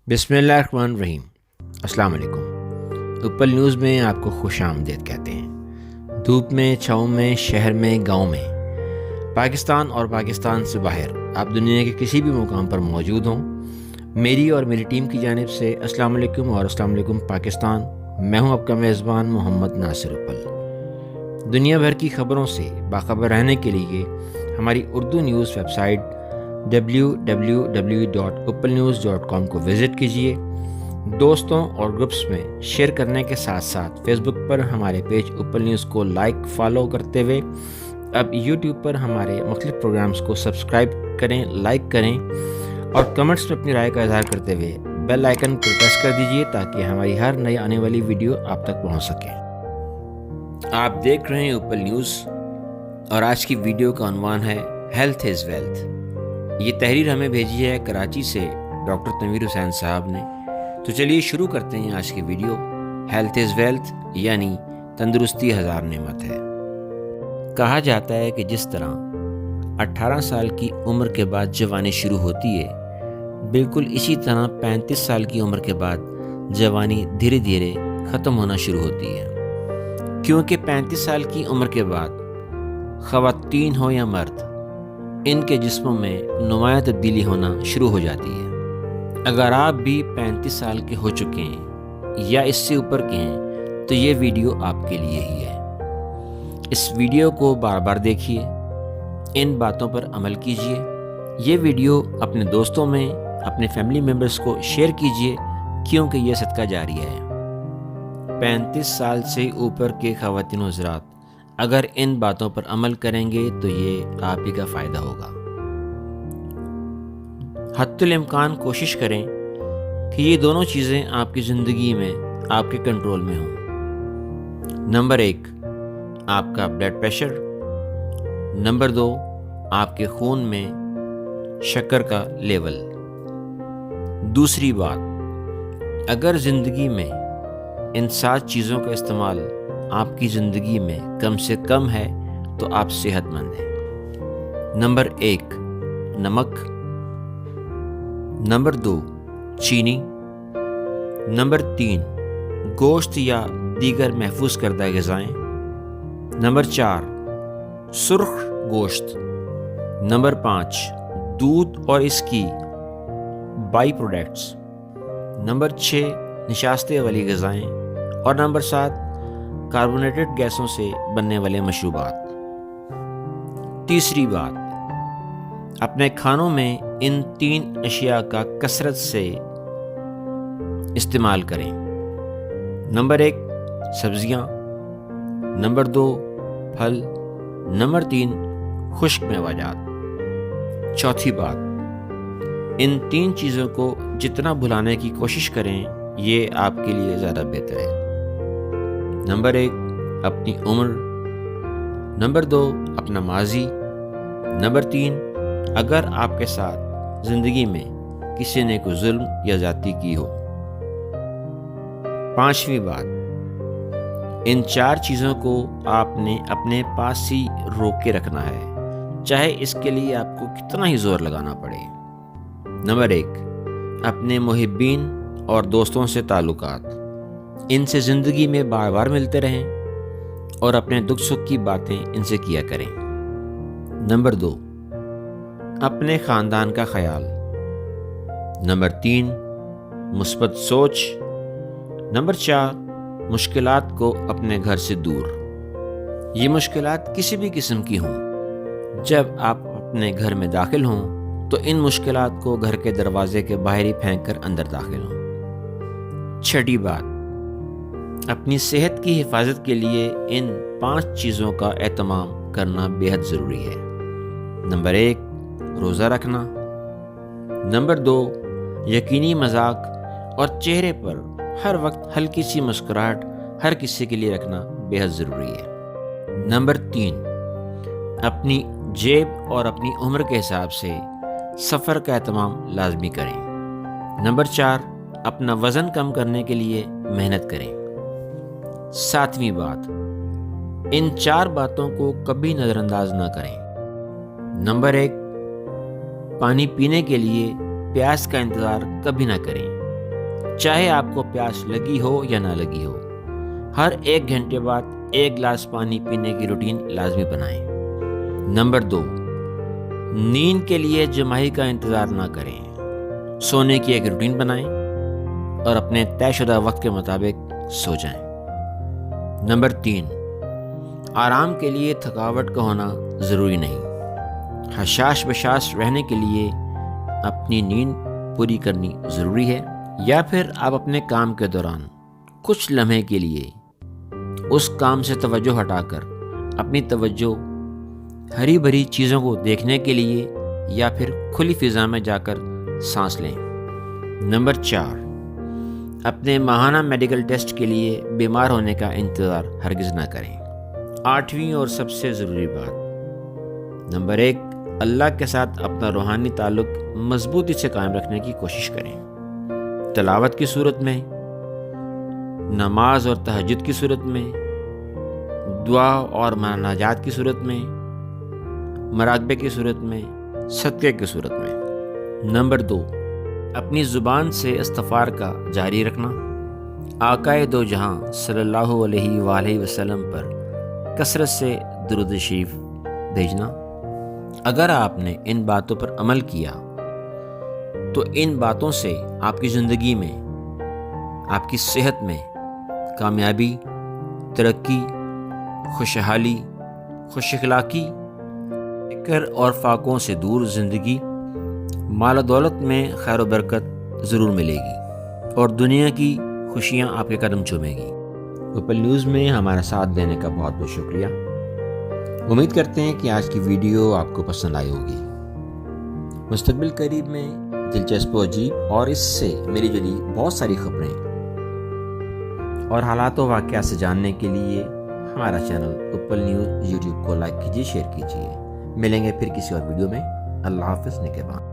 बिस्मिल्लाहिर्रहमानिर्रहीम। अस्सलाम वालेकुम। उपल न्यूज़ में आपको खुश आमदीद कहते हैं। धूप में, छाँव में, शहर में, गांव में, पाकिस्तान और पाकिस्तान से बाहर आप दुनिया के किसी भी मुकाम पर मौजूद हों, मेरी और मेरी टीम की जानिब से अस्सलाम वालेकुम और अस्सलाम वालेकुम पाकिस्तान। मैं हूं आपका मेज़बान मोहम्मद नासिर उपल। दुनिया भर की ख़बरों से बाखबर रहने के लिए हमारी उर्दू न्यूज़ वेबसाइट www.uppalnews.com को विज़िट कीजिए। दोस्तों और ग्रुप्स में शेयर करने के साथ साथ फेसबुक पर हमारे पेज उपल न्यूज़ को लाइक फॉलो करते हुए अब यूट्यूब पर हमारे मुख्तलिफ प्रोग्राम्स को सब्सक्राइब करें, लाइक करें और कमेंट्स में अपनी राय का इजहार करते हुए बेल आइकन को प्रेस कर दीजिए ताकि हमारी हर नई आने वाली वीडियो आप तक पहुंच सके। आप देख रहे हैं उपल न्यूज़ और आज की वीडियो का उन्वान है हेल्थ इज़ वेल्थ। ये तहरीर हमें भेजी है कराची से डॉक्टर तनवीर हुसैन साहब ने। तो चलिए शुरू करते हैं आज की वीडियो। हेल्थ इज़ वेल्थ यानी तंदुरुस्ती हज़ार नेमत है। कहा जाता है कि जिस तरह 18 साल की उम्र के बाद जवानी शुरू होती है, बिल्कुल इसी तरह 35 साल की उम्र के बाद जवानी धीरे धीरे ख़त्म होना शुरू होती है। क्योंकि 35 साल की उम्र के बाद ख़वातीन हो या मर्द, इनके जिस्मों में नुमायाँ तब्दीली होना शुरू हो जाती है। अगर आप भी 35 साल के हो चुके हैं या इससे ऊपर के हैं तो ये वीडियो आपके लिए ही है। इस वीडियो को बार बार देखिए, इन बातों पर अमल कीजिए। ये वीडियो अपने दोस्तों में, अपने फैमिली मेम्बर्स को शेयर कीजिए क्योंकि ये सदका जारी है। 35 साल से ऊपर के ख़वातीन हज़रात अगर इन बातों पर अमल करेंगे तो ये आप ही का फ़ायदा होगा। हद्दुल इम्कान कोशिश करें कि ये दोनों चीज़ें आपकी ज़िंदगी में आपके कंट्रोल में हों। नंबर 1, आपका ब्लड प्रेशर। नंबर 2, आपके खून में शक्कर का लेवल। दूसरी बात, अगर ज़िंदगी में इन 7 चीज़ों का इस्तेमाल आपकी ज़िंदगी में कम से कम है तो आप सेहतमंद हैं। नंबर 1, नमक। नंबर 2, चीनी। नंबर 3, गोश्त या दीगर महफूज करदा ग़िज़ाएँ। नंबर 4, सुर्ख गोश्त। नंबर 5, दूध और इसकी बाई प्रोडक्ट्स। नंबर 6, निशास्ते वाली ग़िज़ाएँ। और नंबर 7, कार्बोनेटेड गैसों से बनने वाले मशरूबात। तीसरी बात, अपने खानों में इन 3 अशिया का कसरत से इस्तेमाल करें। नंबर 1, सब्जियां। नंबर 2, फल। नंबर 3, खुश्क मेवाजात। चौथी बात, इन 3 चीज़ों को जितना भुलाने की कोशिश करें ये आपके लिए ज़्यादा बेहतर है। नंबर 1, अपनी उम्र। नंबर 2, अपना माजी। नंबर 3, अगर आपके साथ ज़िंदगी में किसी ने कोई जुल्म या ज़्यादती की हो। 5वीं बात, इन 4 चीज़ों को आपने अपने पास ही रोक के रखना है, चाहे इसके लिए आपको कितना ही ज़ोर लगाना पड़े। नंबर 1, अपने मुहिब्बीन और दोस्तों से ताल्लुकात। इनसे ज़िंदगी में बार बार मिलते रहें और अपने दुख सुख की बातें इनसे किया करें। नंबर 2, अपने ख़ानदान का ख्याल। नंबर 3, मुस्बत सोच। नंबर 4, मुश्किलात को अपने घर से दूर। ये मुश्किलात किसी भी किस्म की हों, जब आप अपने घर में दाखिल हों तो इन मुश्किलात को घर के दरवाजे के बाहर ही फेंक कर अंदर दाखिल हों। छठी बात, अपनी सेहत की हिफाजत के लिए इन 5 चीज़ों का एहतमाम करना बेहद ज़रूरी है। नंबर 1, रोज़ा रखना। नंबर 2, यकीनी मजाक और चेहरे पर हर वक्त हल्की सी मुस्कुराहट हर किसी के लिए रखना बेहद ज़रूरी है। नंबर 3, अपनी जेब और अपनी उम्र के हिसाब से सफ़र का एहतमाम लाजमी करें। नंबर 4, अपना वज़न कम करने के लिए मेहनत करें। 7वीं बात, इन 4 बातों को कभी नज़रअंदाज ना करें। नंबर 1, पानी पीने के लिए प्यास का इंतज़ार कभी ना करें। چاہے آپ کو پیاس لگی ہو یا نہ لگی ہو۔ ہر 1 گھنٹے بعد 1 گلاس پانی پینے کی روٹین لازمی بنائیں۔ نمبر 2، نیند کے لیے جمائی کا انتظار نہ کریں۔ سونے کی ایک روٹین بنائیں اور اپنے طے شدہ وقت کے مطابق سو جائیں۔ نمبر 3، آرام کے لیے تھکاوٹ کا ہونا ضروری نہیں۔ حشاش بشاش رہنے کے لیے اپنی نیند پوری کرنی ضروری ہے، یا پھر آپ اپنے کام کے دوران کچھ لمحے کے لیے اس کام سے توجہ ہٹا کر اپنی توجہ ہری بھری چیزوں کو دیکھنے کے لیے یا پھر کھلی فضا میں جا کر سانس لیں۔ نمبر 4، اپنے ماہانہ میڈیکل ٹیسٹ کے لیے بیمار ہونے کا انتظار ہرگز نہ کریں۔ 8ویں اور سب سے ضروری بات، نمبر 1، اللہ کے ساتھ اپنا روحانی تعلق مضبوطی سے قائم رکھنے کی کوشش کریں۔ تلاوت کی صورت میں، نماز اور تہجد کی صورت میں، دعا اور مناجات کی صورت میں، مراقبے کی صورت میں، صدقے کی صورت میں۔ نمبر 2، اپنی زبان سے استغفار کا جاری رکھنا، آقائے دو جہاں صلی اللہ علیہ وآلہ وسلم پر کثرت سے درود شریف بھیجنا۔ اگر آپ نے ان باتوں پر عمل کیا تو ان باتوں سے آپ کی زندگی میں، آپ کی صحت میں کامیابی، ترقی، خوشحالی، خوش اخلاقی، فکر اور فاقوں سے دور زندگی، مال و دولت میں خیر و برکت ضرور ملے گی اور دنیا کی خوشیاں آپ کے قدم چومے گی۔ اوپن نیوز میں ہمارا ساتھ دینے کا بہت بہت شکریہ۔ امید کرتے ہیں کہ آج کی ویڈیو آپ کو پسند آئی ہوگی۔ مستقبل قریب میں دلچسپ و عجیب اور اس سے ملی جلی بہت ساری خبریں اور حالات و واقعات سے جاننے کے لیے ہمارا چینل اوپن نیوز یوٹیوب کو لائک کیجیے، شیئر کیجیے۔ ملیں گے پھر کسی اور ویڈیو میں۔ اللہ حافظ، نگہبان۔